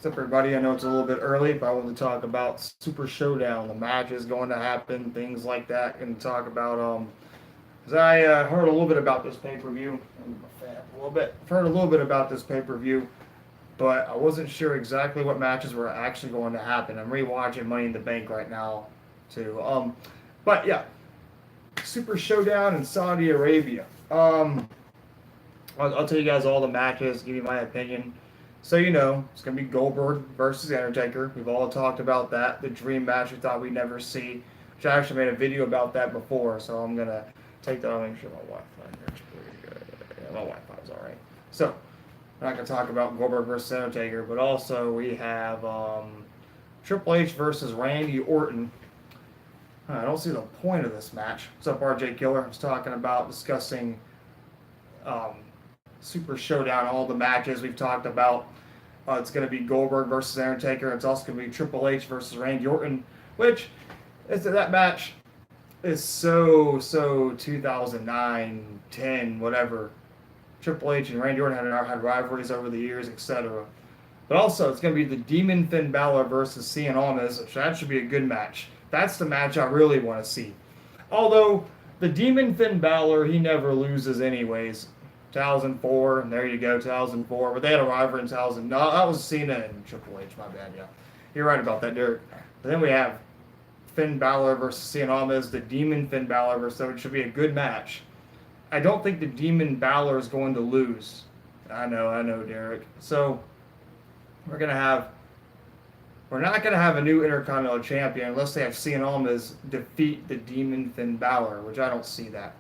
What's up, everybody? I know it's a little bit early, but I want to talk about Super Showdown, the matches going to happen, things like that, and talk about because I heard a little bit about this pay per view, a little bit. I've heard a little bit about this pay per view, but I wasn't sure exactly what matches were actually going to happen. I'm rewatching Money in the Bank right now, too. But yeah, Super Showdown in Saudi Arabia. I'll tell you guys all the matches, give you my opinion. So it's gonna be Goldberg versus Undertaker. We've all talked about that, the dream match we thought we'd never see. Which I actually made a video about that before, so I'm gonna take that. I'll make sure my Wi-Fi here is pretty good. Yeah, my Wi-Fi's all right. So I'm not gonna talk about Goldberg versus Undertaker, but also we have Triple H versus Randy Orton. I don't see the point of this match. What's up, RJ Killer? I was talking about discussing Super Showdown, all the matches we've talked about. It's going to be Goldberg versus Undertaker. It's also going to be Triple H versus Randy Orton, which that match is so 2009, 10, whatever. Triple H and Randy Orton had rivalries over the years, etc. But also, it's going to be the Demon Finn Balor versus Cien Almas, which that should be a good match. That's the match I really want to see. Although, the Demon Finn Balor, he never loses anyways. 2004, and there you go, 2004. But they had a rivalry in 2000. No, that was Cena and Triple H, my bad, yeah. You're right about that, Derek. But then we have Finn Balor versus Cien Almas, the Demon Finn Balor versus, so it should be a good match. I don't think the Demon Balor is going to lose. I know, Derek. So, we're not going to have a new Intercontinental Champion unless they have Cien Almas defeat the Demon Finn Balor, which I don't see that.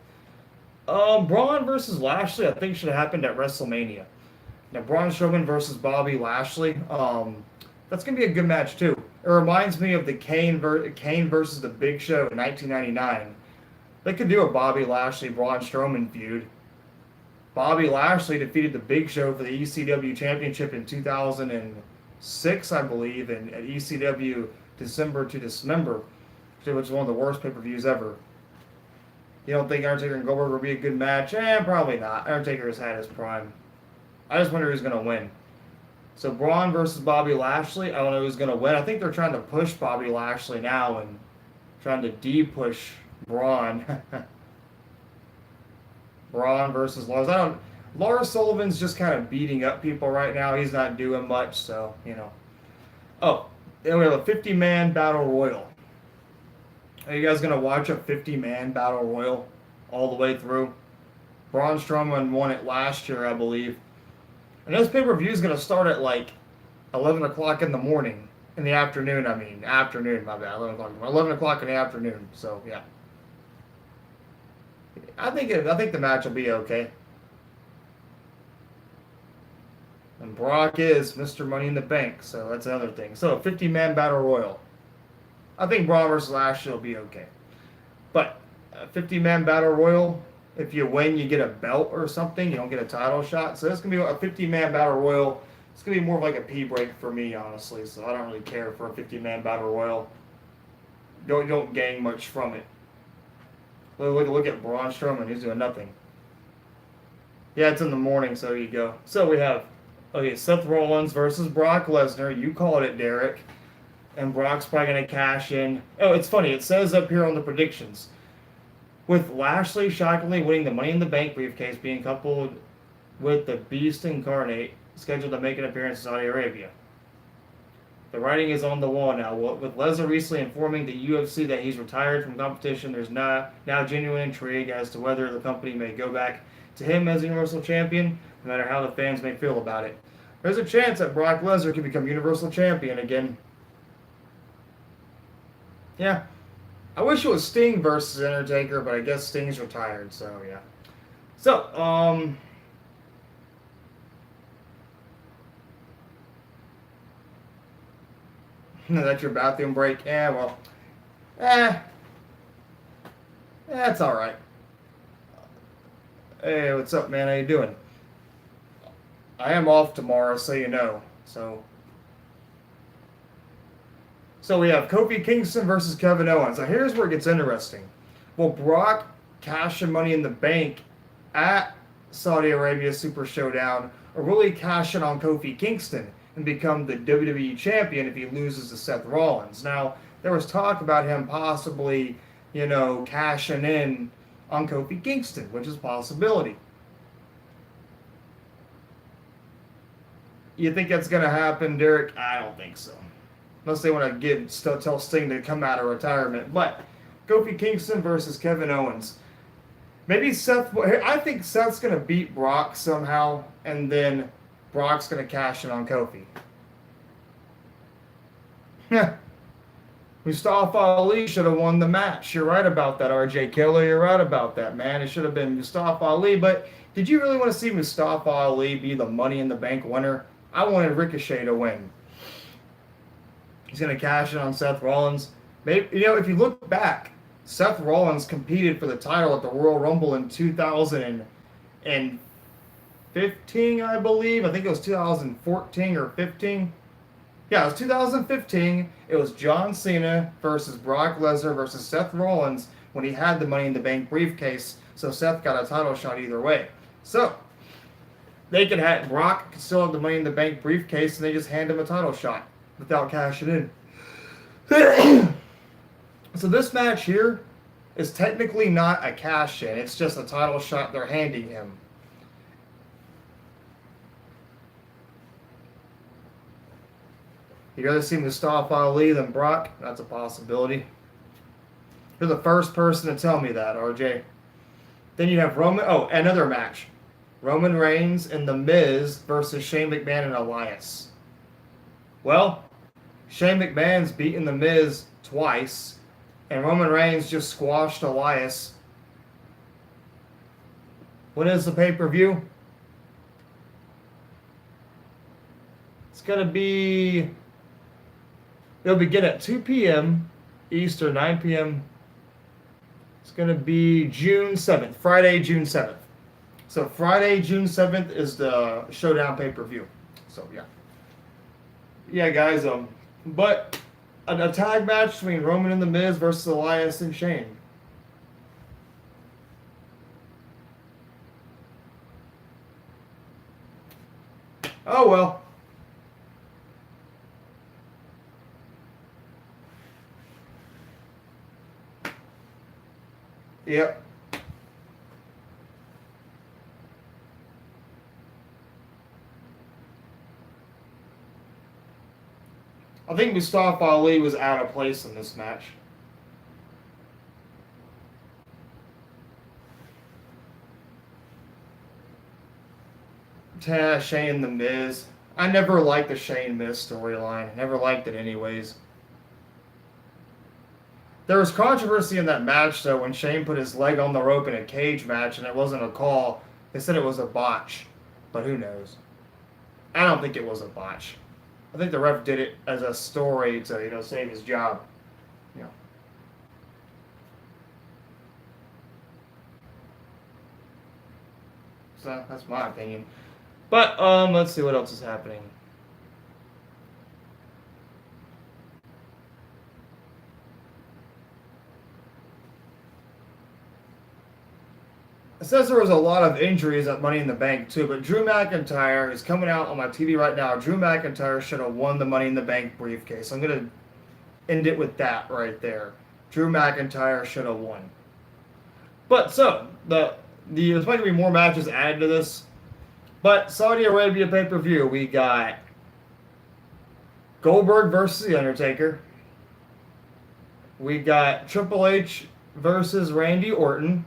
Braun versus Lashley, I think should have happened at WrestleMania. Now, Braun Strowman versus Bobby Lashley, that's going to be a good match, too. It reminds me of the Kane versus the Big Show in 1999. They could do a Bobby Lashley-Braun Strowman feud. Bobby Lashley defeated the Big Show for the ECW Championship in 2006, I believe, and at ECW December to Dismember, which was one of the worst pay-per-views ever. You don't think Undertaker and Goldberg will be a good match? Probably not. Undertaker has had his prime. I just wonder who's going to win. So Braun versus Bobby Lashley, I don't know who's going to win. I think they're trying to push Bobby Lashley now and trying to de-push Braun. Braun versus Lars. Lars Sullivan's just kind of beating up people right now. He's not doing much, so, Oh, then we have a 50-man battle royal. Are you guys going to watch a 50-man battle royal all the way through? Braun Strowman won it last year, I believe. And this pay-per-view is going to start at like 11 o'clock in the morning. In the afternoon, Afternoon, my bad. 11 o'clock in the afternoon, so yeah. I think the match will be okay. And Brock is Mr. Money in the Bank, so that's another thing. So, 50-man battle royal. I think Braun versus Lashley will be okay. But a 50-man battle royal, if you win, you get a belt or something. You don't get a title shot. So, it's going to be a 50-man battle royal. It's going to be more of like a pee break for me, honestly. So, I don't really care for a 50-man battle royal. Don't gain much from it. Look at Braun Strowman. He's doing nothing. Yeah, it's in the morning, so there you go. So, we have Seth Rollins versus Brock Lesnar. You called it, Derek. And Brock's probably going to cash in. Oh, it's funny. It says up here on the predictions. With Lashley shockingly winning the Money in the Bank briefcase being coupled with the Beast Incarnate scheduled to make an appearance in Saudi Arabia. The writing is on the wall now. With Lesnar recently informing the UFC that he's retired from competition, there's now genuine intrigue as to whether the company may go back to him as Universal Champion, no matter how the fans may feel about it. There's a chance that Brock Lesnar could become Universal Champion again. Yeah. I wish it was Sting versus Undertaker, but I guess Sting's retired, so yeah. So, that's your bathroom break? Yeah, well. That's alright. Hey, what's up, man? How you doing? I am off tomorrow, so you know. So we have Kofi Kingston versus Kevin Owens. Now here's where it gets interesting. Will Brock cash in Money in the Bank at Saudi Arabia Super Showdown, or will he cash in on Kofi Kingston and become the WWE champion if he loses to Seth Rollins. Now, there was talk about him possibly, cashing in on Kofi Kingston, which is a possibility. You think that's going to happen, Derek? I don't think so. Unless they want to tell Sting to come out of retirement. But Kofi Kingston versus Kevin Owens. Maybe I think Seth's going to beat Brock somehow, and then Brock's going to cash in on Kofi. Mustafa Ali should have won the match. You're right about that, RJ Killer. You're right about that, man. It should have been Mustafa Ali. But did you really want to see Mustafa Ali be the Money in the Bank winner? I wanted Ricochet to win. He's going to cash in on Seth Rollins. Maybe, if you look back, Seth Rollins competed for the title at the Royal Rumble in 2015, I believe. I think it was 2014 or 15. Yeah, it was 2015. It was John Cena versus Brock Lesnar versus Seth Rollins when he had the Money in the Bank briefcase. So Seth got a title shot either way. So Brock could still have the Money in the Bank briefcase, and they just hand him a title shot without cashing in. So this match here is technically not a cash in. It's just a title shot they're handing him. You'd rather see Mustafa Ali than Brock? That's a possibility. You're the first person to tell me that, RJ. Then you have another match. Roman Reigns and The Miz versus Shane McMahon and Elias. Well, Shane McMahon's beaten The Miz twice, and Roman Reigns just squashed Elias. When is the pay-per-view? It's going to be... It'll begin at 2 p.m. Eastern, 9 p.m. It's going to be June 7th, Friday, June 7th. So Friday, June 7th is the SHOWDOWN pay-per-view. So, yeah. Yeah, guys, but a tag match between Roman and The Miz versus Elias and Shane. Oh, well. Yep. I think Mustafa Ali was out of place in this match. Shane and The Miz. I never liked the Shane Miz storyline. Never liked it anyways. There was controversy in that match, though, when Shane put his leg on the rope in a cage match and it wasn't a call. They said it was a botch. But who knows? I don't think it was a botch. I think the ref did it as a story to, save his job. So that's my opinion. But let's see what else is happening. It says there was a lot of injuries at Money in the Bank too, but Drew McIntyre is coming out on my TV right now. Drew McIntyre should have won the Money in the Bank briefcase. I'm going to end it with that right there. Drew McIntyre should have won. But so, there's going to be more matches added to this. But Saudi Arabia pay-per-view, we got Goldberg versus The Undertaker. We got Triple H versus Randy Orton.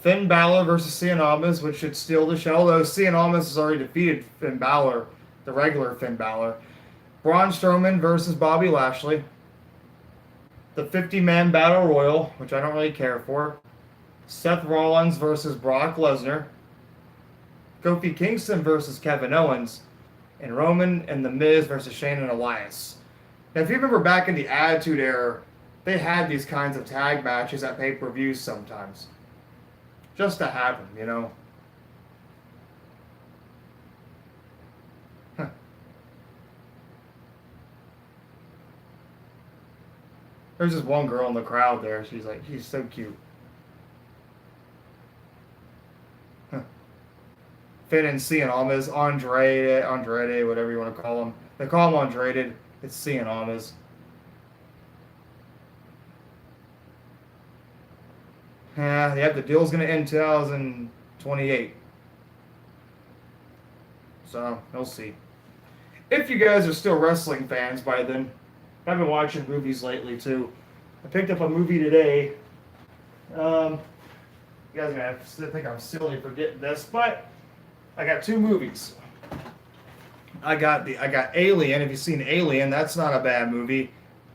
Finn Balor versus Cien Almas, which should steal the show, although Cien Almas has already defeated Finn Balor, the regular Finn Balor. Braun Strowman versus Bobby Lashley. The 50-man Battle Royal, which I don't really care for. Seth Rollins versus Brock Lesnar. Kofi Kingston versus Kevin Owens. And Roman and The Miz versus Shane and Elias. Now, if you remember back in the Attitude Era, they had these kinds of tag matches at pay-per-views sometimes. Just to have them, Huh. There's this one girl in the crowd there. She's so cute. Huh. Finn and Cien Almas, Andrade, whatever you want to call them. They call them Andrade. It's Cien Almas. Yeah, the deal's going to end 2028. So, we'll see. If you guys are still wrestling fans by then, I've been watching movies lately too. I picked up a movie today. You guys are going to have to think I'm silly for getting this, but I got two movies. I got Alien. If you've seen Alien, that's not a bad movie.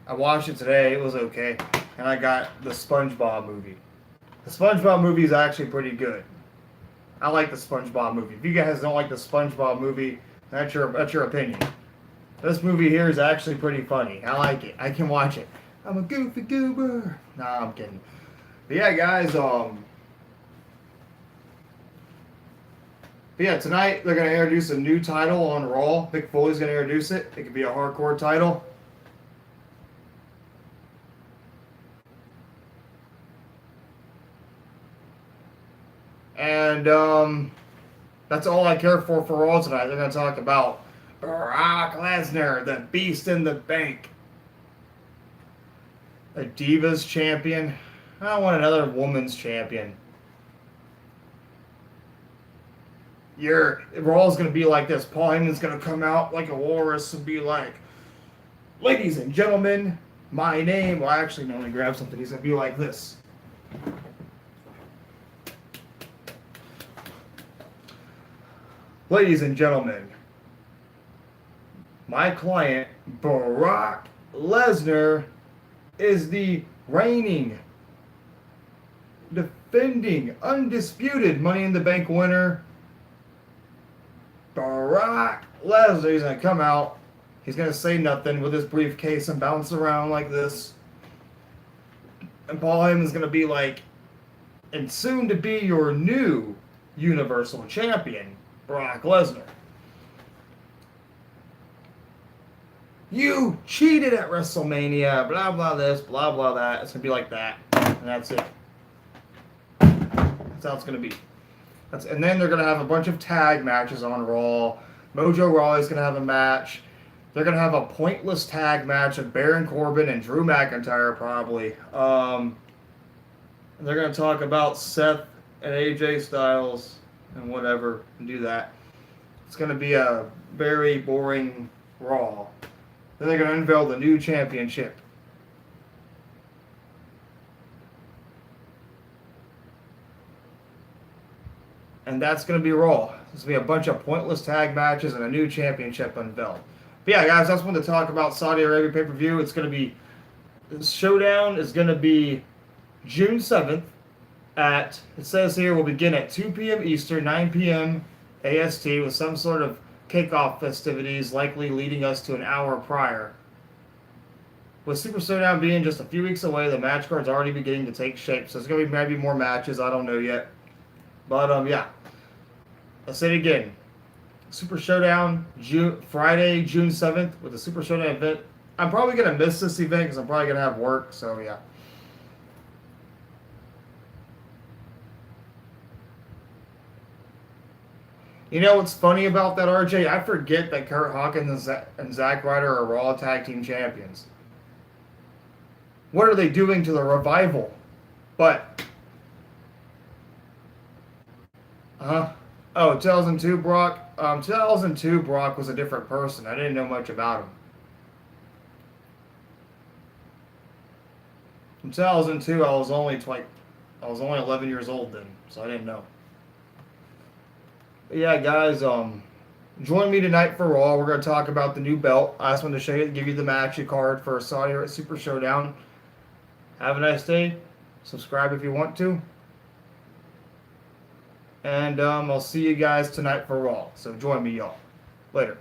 I watched it today. It was okay. And I got the SpongeBob movie. The SpongeBob movie is actually pretty good. I like the SpongeBob movie. If you guys don't like the SpongeBob movie, that's your opinion. This movie here is actually pretty funny. I like it. I can watch it. I'm a goofy goober. Nah, I'm kidding. But yeah, guys, But yeah, tonight they're going to introduce a new title on Raw. Mick Foley's going to introduce it. It could be a hardcore title. And that's all I care for Raw tonight. They're going to talk about Brock Lesnar, the Beast in the Bank. A Divas champion. I don't want another woman's champion. Raw's going to be like this. Paul Heyman's going to come out like a walrus and be like, ladies and gentlemen, my name. Well, actually, no, let me grab something. He's going to be like this. Ladies and gentlemen, my client, Brock Lesnar, is the reigning, defending, undisputed Money in the Bank winner. Brock Lesnar. He's going to come out. He's going to say nothing with his briefcase and bounce around like this. And Paul Heyman's going to be like, and soon to be your new Universal Champion, Brock Lesnar. You cheated at WrestleMania, blah, blah, this, blah, blah, that. It's going to be like that. And that's it. That's how it's going to be. And then they're going to have a bunch of tag matches on Raw. Mojo Rawley's going to have a match. They're going to have a pointless tag match of Baron Corbin and Drew McIntyre, probably. And they're going to talk about Seth and AJ Styles and whatever, and do that. It's going to be a very boring Raw. Then they're going to unveil the new championship. And that's going to be Raw. There's going to be a bunch of pointless tag matches and a new championship unveiled. But yeah, guys, I just wanted to talk about Saudi Arabia pay-per-view. It's going to be, Showdown is going to be June 7th at, it says here, will begin at 2 p.m. Eastern, 9 p.m. AST, with some sort of kickoff festivities likely leading us to an hour prior. With Super Showdown being just a few weeks away, the match card's already beginning to take shape. So there's going to be maybe more matches. I don't know yet. But, yeah. I'll say it again. Super Showdown, Friday, June 7th, with the Super Showdown event. I'm probably going to miss this event because I'm probably going to have work. So, yeah. You know what's funny about that, RJ? I forget that Kurt Hawkins and Zack Ryder are Raw Tag Team Champions. What are they doing to the Revival? But, oh, 2002 Brock. 2002 Brock was a different person. I didn't know much about him. In 2002, I was only 11 years old then, so I didn't know. But yeah, guys, join me tonight for Raw. We're going to talk about the new belt. I just wanted to give you the match card for Saudi Super Showdown. Have a nice day. Subscribe if you want to. And I'll see you guys tonight for Raw. So join me, y'all. Later.